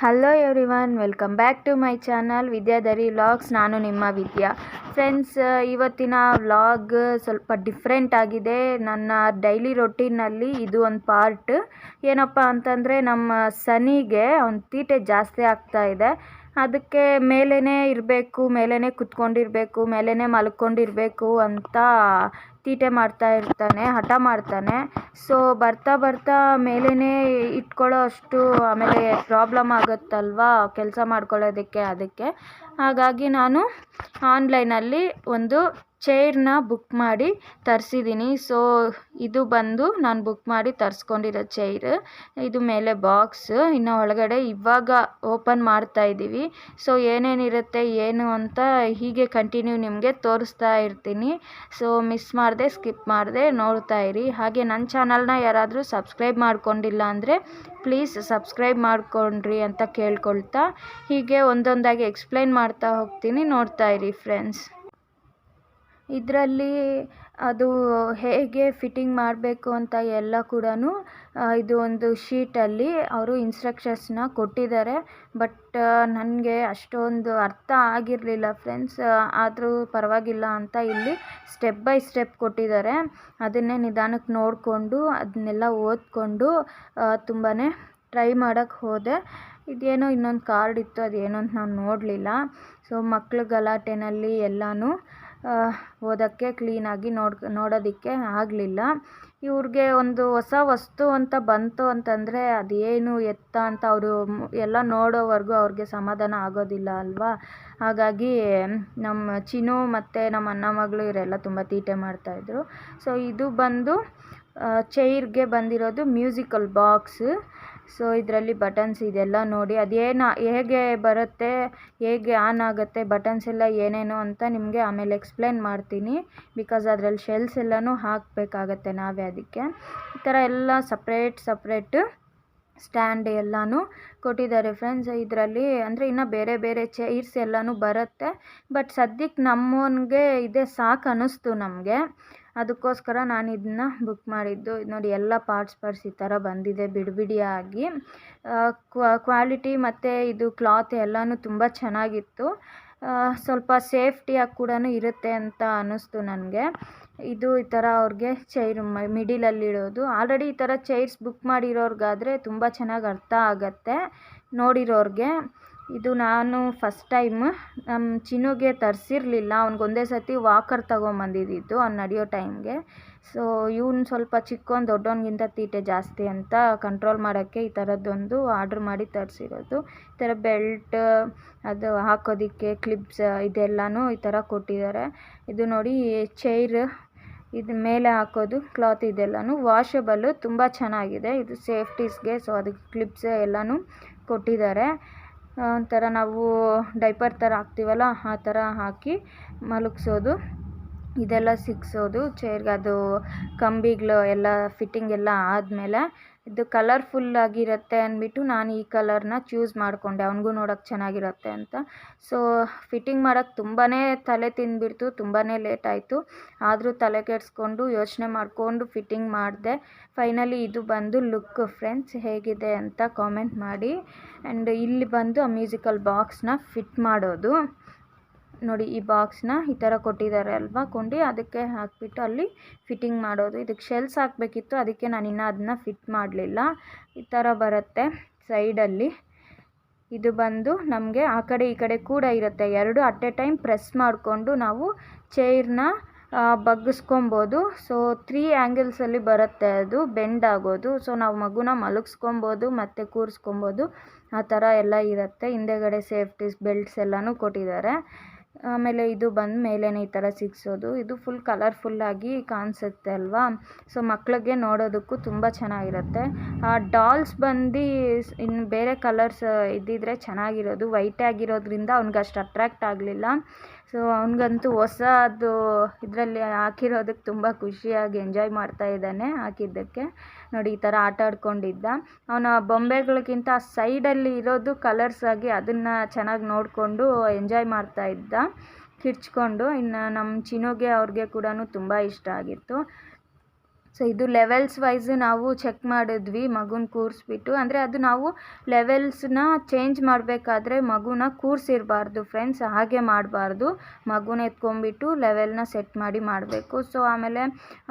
Hello everyone, welcome back to my channel Vidyadhari vlogs. ನಾನು ನಿಮ್ಮ Vidya. Friends, ಇವತ್ತಿನ ವ್ಲಾಗ್ ಸ್ವಲ್ಪ ಡಿಫ್ರೆಂಟ್ ಆಗಿದೆ. ನನ್ನ ಡೈಲಿ ರೊಟೀನಲ್ಲಿ ಇದು ಒಂದು ಪಾರ್ಟ್. ಏನಪ್ಪ ಅಂತಂದರೆ, ನಮ್ಮ ಸನಿಗೆ ಒಂದು ತೀಟೆ ಜಾಸ್ತಿ ಆಗ್ತಾ ಇದೆ. ಅದಕ್ಕೆ ಮೇಲೇ ಇರಬೇಕು, ಮೇಲೇ ಕುತ್ಕೊಂಡಿರಬೇಕು, ಮೇಲೇ ಮಲ್ಕೊಂಡಿರಬೇಕು ಅಂತ ತೀಟೆ ಮಾಡ್ತಾ ಇರ್ತಾನೆ, ಹಠ ಮಾಡ್ತಾನೆ. ಸೊ ಬರ್ತಾ ಬರ್ತಾ ಮೇಲೇ ಇಟ್ಕೊಳ್ಳೋ ಅಷ್ಟು ಆಮೇಲೆ ಪ್ರಾಬ್ಲಮ್ ಆಗುತ್ತಲ್ವಾ ಕೆಲಸ ಮಾಡ್ಕೊಳ್ಳೋದಕ್ಕೆ. ಅದಕ್ಕೆ ಹಾಗಾಗಿ ನಾನು ಆನ್ಲೈನಲ್ಲಿ ಒಂದು ಚೇರ್ನ ಬುಕ್ ಮಾಡಿ ತರಿಸಿದ್ದೀನಿ. ಸೊ ಇದು ಬಂದು ನಾನು ಬುಕ್ ಮಾಡಿ ತರಿಸ್ಕೊಂಡಿರೋ ಚೇರ್. ಇದು ಮೇಲೆ ಬಾಕ್ಸ್, ಇನ್ನು ಒಳಗಡೆ ಇವಾಗ ಓಪನ್ ಮಾಡ್ತಾ ಇದ್ದೀವಿ. ಸೊ ಏನೇನಿರುತ್ತೆ ಏನು ಅಂತ ಹೀಗೆ ಕಂಟಿನ್ಯೂ ನಿಮಗೆ ತೋರಿಸ್ತಾ ಇರ್ತೀನಿ. ಸೊ ಮಿಸ್ ಮಾಡದೆ, ಸ್ಕಿಪ್ ಮಾಡದೆ ನೋಡ್ತಾ ಇರಿ. ಹಾಗೆ ನನ್ನ ಚಾನಲ್ನ ಯಾರಾದರೂ ಸಬ್ಸ್ಕ್ರೈಬ್ ಮಾಡ್ಕೊಂಡಿಲ್ಲ ಅಂದರೆ ಪ್ಲೀಸ್ ಸಬ್ಸ್ಕ್ರೈಬ್ ಮಾಡ್ಕೊಂಡ್ರಿ ಅಂತ ಕೇಳ್ಕೊಳ್ತಾ ಹೀಗೆ ಒಂದೊಂದಾಗಿ ಎಕ್ಸ್ಪ್ಲೈನ್ ಮಾಡ್ತಾ ಹೋಗ್ತೀನಿ, ನೋಡ್ತಾ ಇರಿ ಫ್ರೆಂಡ್ಸ್. ಇದರಲ್ಲಿ ಅದು ಹೇಗೆ ಫಿಟ್ಟಿಂಗ್ ಮಾಡಬೇಕು ಅಂತ ಎಲ್ಲ ಕೂಡ ಇದು ಒಂದು ಶೀಟಲ್ಲಿ ಅವರು ಇನ್ಸ್ಟ್ರಕ್ಷನ್ಸ್ನ ಕೊಟ್ಟಿದ್ದಾರೆ. ಬಟ್ ನನಗೆ ಅಷ್ಟೊಂದು ಅರ್ಥ ಆಗಿರಲಿಲ್ಲ ಫ್ರೆಂಡ್ಸ್. ಆದರೂ ಪರವಾಗಿಲ್ಲ ಅಂತ ಇಲ್ಲಿ ಸ್ಟೆಪ್ ಬೈ ಸ್ಟೆಪ್ ಕೊಟ್ಟಿದ್ದಾರೆ. ಅದನ್ನೇ ನಿಧಾನಕ್ಕೆ ನೋಡಿಕೊಂಡು ಅದನ್ನೆಲ್ಲ ಓದ್ಕೊಂಡು ತುಂಬಾ ಟ್ರೈ ಮಾಡೋಕ್ಕೆ ಹೋದೆ. ಇದೇನೋ ಇನ್ನೊಂದು ಕಾರ್ಡ್ ಇತ್ತು, ಅದೇನೋ ಅಂತ ನಾವು ನೋಡಲಿಲ್ಲ. ಸೊ ಮಕ್ಳ ಗಲಾಟೆನಲ್ಲಿ ಎಲ್ಲನೂ ಓದೋಕ್ಕೆ ಕ್ಲೀನಾಗಿ ನೋಡೋದಕ್ಕೆ ಆಗಲಿಲ್ಲ. ಇವ್ರಿಗೆ ಒಂದು ಹೊಸ ವಸ್ತು ಅಂತ ಬಂತು ಅಂತಂದರೆ ಅದೇನು ಎತ್ತ ಅಂತ ಅವರು ಎಲ್ಲ ನೋಡೋವರೆಗೂ ಅವ್ರಿಗೆ ಸಮಾಧಾನ ಆಗೋದಿಲ್ಲ ಅಲ್ವಾ. ಹಾಗಾಗಿ ನಮ್ಮ ಚಿನ್ನು ಮತ್ತು ನಮ್ಮ ಅಣ್ಣ ಮಗಳು ಇವರೆಲ್ಲ ತುಂಬ ತೀಟೆ ಮಾಡ್ತಾಯಿದ್ರು. ಸೊ ಇದು ಬಂದು ಚೈರ್ಗೆ ಬಂದಿರೋದು ಮ್ಯೂಸಿಕಲ್ ಬಾಕ್ಸ್. ಸೊ ಇದರಲ್ಲಿ ಬಟನ್ಸ್ ಇದೆಲ್ಲ ನೋಡಿ ಹೇಗೆ ಬರುತ್ತೆ, ಹೇಗೆ ಆನ್ ಆಗುತ್ತೆ, ಬಟನ್ಸ್ ಎಲ್ಲ ಏನೇನು ಅಂತ ನಿಮಗೆ ಆಮೇಲೆ ಎಕ್ಸ್ಪ್ಲೇನ್ ಮಾಡ್ತೀನಿ. ಬಿಕಾಸ್ ಅದರಲ್ಲಿ ಶೆಲ್ಸ್ ಎಲ್ಲನೂ ಹಾಕಬೇಕಾಗತ್ತೆ ನಾವೇ. ಅದಕ್ಕೆ ಈ ಥರ ಎಲ್ಲ ಸಪ್ರೇಟ್ ಸ್ಟ್ಯಾಂಡ್ ಎಲ್ಲನೂ ಕೊಟ್ಟಿದ್ದಾರೆ ಫ್ರೆಂಡ್ಸ್. ಇದರಲ್ಲಿ ಅಂದರೆ ಇನ್ನೂ ಬೇರೆ ಬೇರೆ ಚೈರ್ಸ್ ಎಲ್ಲನೂ ಬರುತ್ತೆ. ಬಟ್ ಸದ್ಯಕ್ಕೆ ನಮ್ಮವನಿಗೆ ಇದೇ ಸಾಕು ಅನ್ನಿಸ್ತು ನಮಗೆ. ಅದಕ್ಕೋಸ್ಕರ ನಾನು ಇದನ್ನ ಬುಕ್ ಮಾಡಿದ್ದು. ಇದು ನೋಡಿ ಎಲ್ಲ ಪಾರ್ಟ್ಸ್ ಈ ಥರ ಬಂದಿದೆ ಬಿಡಿಯಾಗಿ. ಕ್ವಾಲಿಟಿ ಮತ್ತು ಇದು ಕ್ಲಾತ್ ಎಲ್ಲನೂ ತುಂಬ ಚೆನ್ನಾಗಿತ್ತು. ಸ್ವಲ್ಪ ಸೇಫ್ಟಿಯಾಗಿ ಕೂಡ ಇರುತ್ತೆ ಅಂತ ಅನ್ನಿಸ್ತು ನನಗೆ. ಇದು ಈ ಥರ ಅವ್ರಿಗೆ ಚೈರ್ ಮಿಡಿಲಲ್ಲಿಡೋದು. ಆಲ್ರೆಡಿ ಈ ಥರ ಚೈರ್ಸ್ ಬುಕ್ ಮಾಡಿರೋರ್ಗಾದರೆ ತುಂಬ ಚೆನ್ನಾಗಿ ಅರ್ಥ ಆಗತ್ತೆ ನೋಡಿರೋರಿಗೆ. ಇದು ನಾನು ಫಸ್ಟ್ ಟೈಮ್ ನಮ್ಮ ಚಿನ್ನುಗೆ ತರಿಸಿರಲಿಲ್ಲ. ಅವ್ನಿಗೊಂದೇ ಸತಿ ವಾಕರ್ ತೊಗೊಂಬಂದಿದ್ದು ಅವ್ನು ನಡೆಯೋ ಟೈಮ್ಗೆ. ಸೊ ಇವನು ಸ್ವಲ್ಪ ಚಿಕ್ಕವನು, ದೊಡ್ಡವನಿಗಿಂತ ತೀಟೆ ಜಾಸ್ತಿ ಅಂತ ಕಂಟ್ರೋಲ್ ಮಾಡೋಕ್ಕೆ ಈ ಥರದ್ದೊಂದು ಆರ್ಡ್ರ್ ಮಾಡಿ ತರಿಸಿರೋದು. ಈ ಥರ ಬೆಲ್ಟ್, ಅದು ಹಾಕೋದಕ್ಕೆ ಕ್ಲಿಪ್ಸ್ ಇದೆಲ್ಲನೂ ಈ ಥರ ಕೊಟ್ಟಿದ್ದಾರೆ. ಇದು ನೋಡಿ ಚೈರ್, ಇದು ಮೇಲೆ ಹಾಕೋದು ಕ್ಲಾತ್ ಇದೆಲ್ಲನೂ ವಾಷಬಲ್ಲು, ತುಂಬ ಚೆನ್ನಾಗಿದೆ. ಇದು ಸೇಫ್ಟೀಸ್ಗೆ. ಸೊ ಅದಕ್ಕೆ ಕ್ಲಿಪ್ಸ್ ಎಲ್ಲನೂ ಕೊಟ್ಟಿದ್ದಾರೆ. ಒಂಥರ ನಾವು ಡೈಪರ್ ಥರ ಹಾಕ್ತೀವಲ್ಲ ಆ ಥರ ಹಾಕಿ ಮಲಗಿಸೋದು, ಇದೆಲ್ಲ ಸಿಕ್ಸೋದು ಚೇರ್ಗೆ. ಅದು ಕಂಬಿಗಳು ಎಲ್ಲ ಫಿಟ್ಟಿಂಗ್ ಎಲ್ಲ ಆದಮೇಲೆ ಇದು ಕಲರ್ಫುಲ್ಲಾಗಿರುತ್ತೆ ಅಂದ್ಬಿಟ್ಟು ನಾನು ಈ ಕಲರ್ನ ಚೂಸ್ ಮಾಡಿಕೊಂಡೆ, ಅವನಿಗೂ ನೋಡೋಕ್ಕೆ ಚೆನ್ನಾಗಿರುತ್ತೆ ಅಂತ. ಸೊ ಫಿಟ್ಟಿಂಗ್ ಮಾಡೋಕ್ಕೆ ತುಂಬಾ ತಲೆ ತಿಂದುಬಿಡ್ತು, ತುಂಬಾ ಲೇಟ್ ಆಯಿತು. ಆದರೂ ತಲೆ ಕೆಡಿಸ್ಕೊಂಡು ಯೋಚನೆ ಮಾಡಿಕೊಂಡು ಫಿಟ್ಟಿಂಗ್ ಮಾಡಿದೆ. ಫೈನಲಿ ಇದು ಬಂದು ಲುಕ್ ಫ್ರೆಂಡ್ಸ್. ಹೇಗಿದೆ ಅಂತ ಕಾಮೆಂಟ್ ಮಾಡಿ. ಆ್ಯಂಡ್ ಇಲ್ಲಿ ಬಂದು ಆ ಮ್ಯೂಸಿಕಲ್ ಬಾಕ್ಸ್ನ ಫಿಟ್ ಮಾಡೋದು ನೋಡಿ. ಈ ಬಾಕ್ಸ್ನ ಈ ಥರ ಕೊಟ್ಟಿದ್ದಾರೆ ಅಲ್ವಾ, ಅದಕ್ಕೆ ಹಾಕಿಬಿಟ್ಟು ಅಲ್ಲಿ ಫಿಟ್ಟಿಂಗ್ ಮಾಡೋದು. ಇದಕ್ಕೆ ಶೆಲ್ಸ್ ಹಾಕಬೇಕಿತ್ತು, ಅದಕ್ಕೆ ನಾನು ಇನ್ನೂ ಅದನ್ನ ಫಿಟ್ ಮಾಡಲಿಲ್ಲ. ಈ ಥರ ಬರುತ್ತೆ ಸೈಡಲ್ಲಿ. ಇದು ಬಂದು ನಮಗೆ ಆ ಕಡೆ ಈ ಕಡೆ ಕೂಡ ಇರುತ್ತೆ. ಎರಡು ಅಟ್ ಎ ಟೈಮ್ ಪ್ರೆಸ್ ಮಾಡಿಕೊಂಡು ನಾವು ಚೈರ್ನ ಬಗ್ಗಿಸ್ಕೊಬೋದು. ಸೊ 3 ಆ್ಯಂಗಲ್ಸಲ್ಲಿ ಬರುತ್ತೆ ಅದು ಬೆಂಡ್ ಆಗೋದು. ಸೊ ನಾವು ಮಗುನ ಮಲಗಿಸ್ಕೊಬೋದು ಮತ್ತು ಕೂರಿಸ್ಕೊಬೋದು, ಆ ಥರ ಎಲ್ಲ ಇರುತ್ತೆ. ಹಿಂದೆಗಡೆ ಸೇಫ್ಟೀಸ್ ಬೆಲ್ಟ್ಸ್ ಎಲ್ಲನೂ ಕೊಟ್ಟಿದ್ದಾರೆ. ಆಮೇಲೆ ಇದು ಬಂದು ಮೇಲೇ ಈ ಥರ ಸಿಕ್ಸೋದು. ಇದು ಫುಲ್ ಕಲರ್ಫುಲ್ಲಾಗಿ ಕಾಣಿಸುತ್ತೆ ಅಲ್ವಾ. ಸೊ ಮಕ್ಕಳಿಗೆ ನೋಡೋದಕ್ಕೂ ತುಂಬ ಚೆನ್ನಾಗಿರುತ್ತೆ. ಡಾಲ್ಸ್ ಬಂದು ಇನ್ನು ಬೇರೆ ಕಲರ್ಸ್ ಇದ್ದಿದ್ರೆ ಚೆನ್ನಾಗಿರೋದು. ವೈಟ್ ಆಗಿರೋದ್ರಿಂದ ಅವ್ನಿಗೆ ಅಷ್ಟು ಅಟ್ರ್ಯಾಕ್ಟ್ ಆಗಲಿಲ್ಲ. ಸೊ ಅವನಿಗಂತೂ ಹೊಸದು ಇದರಲ್ಲಿ ಹಾಕಿರೋದಕ್ಕೆ ತುಂಬ ಖುಷಿಯಾಗಿ ಎಂಜಾಯ್ ಮಾಡ್ತಾ ಇದ್ದಾನೆ ಹಾಕಿದ್ದಕ್ಕೆ. ನೋಡಿ ಈ ಥರ ಆಟ ಆಡ್ಕೊಂಡಿದ್ದ. ಅವನ ಬೊಂಬೆಗಳಿಗಿಂತ ಸೈಡಲ್ಲಿ ಇರೋದು ಕಲರ್ಸ್ ಆಗಿ ಅದನ್ನು ಚೆನ್ನಾಗಿ ನೋಡಿಕೊಂಡು ಎಂಜಾಯ್ ಮಾಡ್ತಾ ಇದ್ದ ಕಿರ್ಚ್ಕೊಂಡು. ಇನ್ನು ನಮ್ಮ ಚಿನ್ನುಗೆ ಅವ್ರಿಗೆ ಕೂಡ ತುಂಬ ಇಷ್ಟ ಆಗಿತ್ತು. ಸೊ ಸೊ ಇದು ಲೆವೆಲ್ಸ್ ವೈಸ್ ನಾವು ಚೆಕ್ ಮಾಡಿದ್ವಿ ಮಗುನ ಕೂರಿಸ್ಬಿಟ್ಟು. ಅಂದರೆ ಅದು ನಾವು ಲೆವೆಲ್ಸ್ನ ಚೇಂಜ್ ಮಾಡಬೇಕಾದ್ರೆ ಮಗುನ ಕೂರಿಸಿರಬಾರ್ದು ಫ್ರೆಂಡ್ಸ್, ಹಾಗೆ ಮಾಡಬಾರ್ದು. ಮಗುನ ಎತ್ಕೊಂಡ್ಬಿಟ್ಟು ಲೆವೆಲ್ನ ಸೆಟ್ ಮಾಡಿ ಮಾಡಬೇಕು. ಸೊ ಆಮೇಲೆ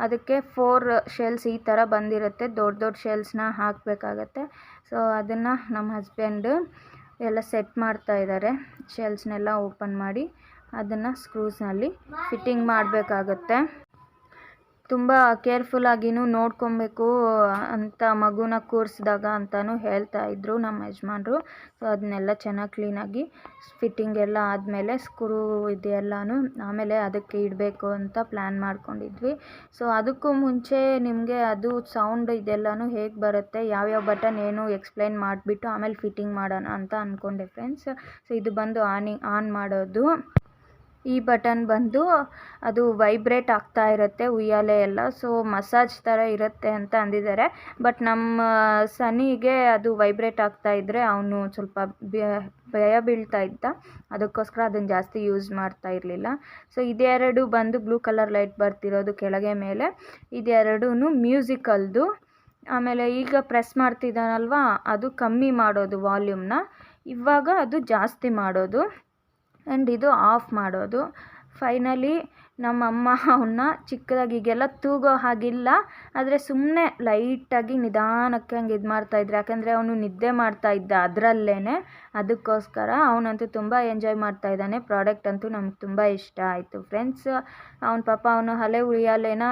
ಅದಕ್ಕೆ 4 ಶೆಲ್ಸ್ ಈ ಥರ ಬಂದಿರುತ್ತೆ, ದೊಡ್ಡ ದೊಡ್ಡ ಶೆಲ್ಸ್ನ ಹಾಕಬೇಕಾಗತ್ತೆ. ಸೊ ಅದನ್ನು ನಮ್ಮ ಹಸ್ಬೆಂಡು ಎಲ್ಲ ಸೆಟ್ ಮಾಡ್ತಾ ಇದ್ದಾರೆ. ಶೆಲ್ಸ್ನೆಲ್ಲ ಓಪನ್ ಮಾಡಿ ಅದನ್ನು ಸ್ಕ್ರೂಸ್ನಲ್ಲಿ ಫಿಟ್ಟಿಂಗ್ ಮಾಡಬೇಕಾಗತ್ತೆ. ತುಂಬ ಕೇರ್ಫುಲ್ಲಾಗಿನೂ ನೋಡ್ಕೊಬೇಕು ಅಂತ ಮಗುನ ಕೂರಿಸಿದಾಗ ಅಂತಲೂ ಹೇಳ್ತಾ ಇದ್ದರು ನಮ್ಮ ಯಜಮಾನ್ರು. ಸೊ ಅದನ್ನೆಲ್ಲ ಚೆನ್ನಾಗಿ ಕ್ಲೀನಾಗಿ ಫಿಟ್ಟಿಂಗ್ ಎಲ್ಲ ಆದಮೇಲೆ ಸ್ಕ್ರೂ ಇದೆಲ್ಲನೂ ಆಮೇಲೆ ಅದಕ್ಕೆ ಇಡಬೇಕು ಅಂತ ಪ್ಲ್ಯಾನ್ ಮಾಡ್ಕೊಂಡಿದ್ವಿ. ಸೊ ಅದಕ್ಕೂ ಮುಂಚೆ ನಿಮಗೆ ಅದು ಸೌಂಡ್ ಇದೆಲ್ಲನೂ ಹೇಗೆ ಬರುತ್ತೆ, ಯಾವ್ಯಾವ ಬಟನ್ ಏನು ಎಕ್ಸ್ಪ್ಲೈನ್ ಮಾಡಿಬಿಟ್ಟು ಆಮೇಲೆ ಫಿಟ್ಟಿಂಗ್ ಮಾಡೋಣ ಅಂತ ಅಂದ್ಕೊಂಡೆ ಫ್ರೆಂಡ್ಸ್. ಸೊ ಇದು ಬಂದು ಆನ್ ಮಾಡೋದು. ಈ ಬಟನ್ ಬಂದು ಅದು ವೈಬ್ರೇಟ್ ಆಗ್ತಾ ಇರುತ್ತೆ ಉಯ್ಯಾಲೆ ಎಲ್ಲ. ಸೊ ಮಸಾಜ್ ಥರ ಇರುತ್ತೆ ಅಂತ ಅಂದಿದ್ದಾರೆ. ಬಟ್ ನಮ್ಮ ಸನಿಗೆ ಅದು ವೈಬ್ರೇಟ್ ಆಗ್ತಾ ಇದ್ದರೆ ಅವನು ಸ್ವಲ್ಪ ಭಯ ಬೀಳ್ತಾ ಇದ್ದ, ಅದಕ್ಕೋಸ್ಕರ ಅದನ್ನು ಜಾಸ್ತಿ ಯೂಸ್ ಮಾಡ್ತಾ ಇರಲಿಲ್ಲ. ಸೊ ಇದೆರಡು ಬಂದು ಬ್ಲೂ ಕಲರ್ ಲೈಟ್ ಬರ್ತಿರೋದು ಕೆಳಗೆ ಮೇಲೆ, ಇದೆರಡೂ ಮ್ಯೂಸಿಕಲ್ದು. ಆಮೇಲೆ ಈಗ ಪ್ರೆಸ್ ಮಾಡ್ತಿದ್ದಾನಲ್ವಾ ಅದು ಕಮ್ಮಿ ಮಾಡೋದು ವಾಲ್ಯೂಮ್ನ, ಇವಾಗ ಅದು ಜಾಸ್ತಿ ಮಾಡೋದು, ಆ್ಯಂಡ್ ಇದು ಆಫ್ ಮಾಡೋದು. ಫೈನಲಿ ನಮ್ಮಮ್ಮ ಅವನ್ನ ಚಿಕ್ಕದಾಗಿ ಈಗೆಲ್ಲ ತೂಗೋ ಹಾಗಿಲ್ಲ, ಆದರೆ ಸುಮ್ಮನೆ ಲೈಟಾಗಿ ನಿಧಾನಕ್ಕೆ ಹಂಗೆ ಇದು ಮಾಡ್ತಾಯಿದ್ರು. ಯಾಕಂದರೆ ಅವನು ನಿದ್ದೆ ಮಾಡ್ತಾ ಇದ್ದ ಅದರಲ್ಲೇ, ಅದಕ್ಕೋಸ್ಕರ ಅವನಂತೂ ತುಂಬ ಎಂಜಾಯ್ ಮಾಡ್ತಾ ಇದ್ದಾನೆ. ಪ್ರಾಡಕ್ಟ್ ಅಂತೂ ನಮ್ಗೆ ತುಂಬ ಇಷ್ಟ ಆಯಿತು ಫ್ರೆಂಡ್ಸ್. ಅವನ ಪಾಪ ಅವನು ಹಳೆ ಉಯ್ಯಾಲೆನ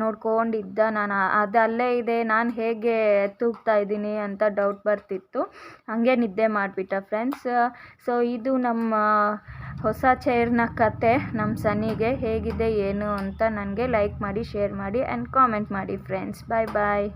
ನೋಡ್ಕೊಂಡಿದ್ದ. ನಾನು ಅದು ಅಲ್ಲೇ ಇದೆ, ನಾನು ಹೇಗೆ ತೂಗ್ತಾ ಇದ್ದೀನಿ ಅಂತ ಡೌಟ್ ಬರ್ತಿತ್ತು. ಹಾಗೆ ನಿದ್ದೆ ಮಾಡಿಬಿಟ್ಟ ಫ್ರೆಂಡ್ಸ್. ಸೊ ಇದು ನಮ್ಮ ಹೊಸ ಚೇರ್ನ ಕತೆ. ನಮ್ಮ ಸನಿಗೆ ಹೇಗಿದೆ ಏನು ಅಂತ ನನಗೆ ಲೈಕ್ ಮಾಡಿ, ಶೇರ್ ಮಾಡಿ ಆ್ಯಂಡ್ ಕಾಮೆಂಟ್ ಮಾಡಿ ಫ್ರೆಂಡ್ಸ್. ಬಾಯ್ ಬಾಯ್.